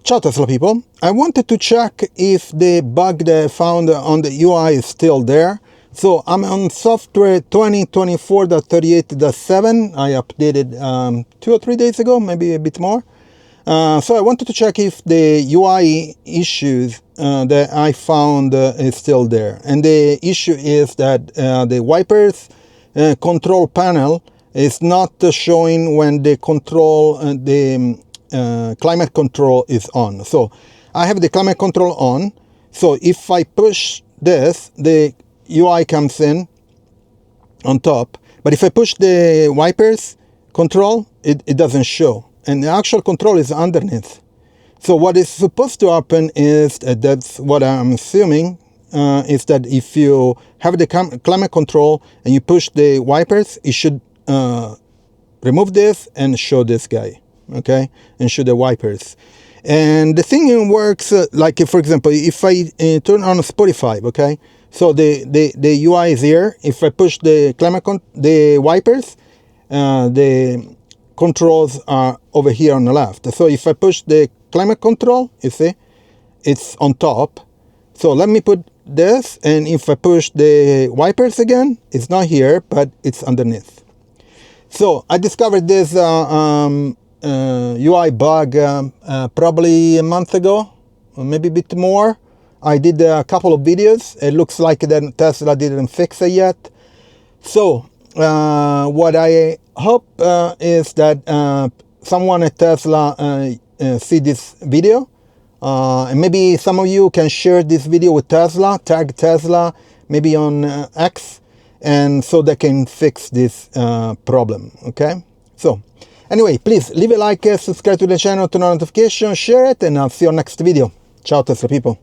Ciao Tesla people, I wanted to check if the bug that I found on the UI is still there. So I'm on software 2024.38.7. I updated 2 or 3 days ago, maybe a bit more. So I wanted to check if the UI issues that I found is still there. And the issue is that the wipers control panel is not showing when the control, climate control is on. So I have the climate control on. So if I push this, the UI comes in on top. But if I push the wipers control, it doesn't show. And the actual control is underneath. So what is supposed to happen is, that's what I'm assuming, is that if you have the climate control and you push the wipers, it should remove this and show this guy, okay? And show the wipers. And the thing works like, for example, if I turn on Spotify, okay? So the UI is here. If I push the the wipers, the controls are over here on the left. So if I push the climate control, you see, it's on top. So let me put this, and if I push the wipers again, it's not here, but it's underneath. So I discovered this UI bug probably a month ago, or maybe a bit more. I did a couple of videos. It looks like that Tesla didn't fix it yet. So what I hope is that someone at Tesla see this video. And maybe some of you can share this video with Tesla, tag Tesla, maybe on X, and so they can fix this problem, okay? So anyway, please leave a like, subscribe to the channel, turn on notifications, share it, and I'll see you on next video. Ciao Tesla people.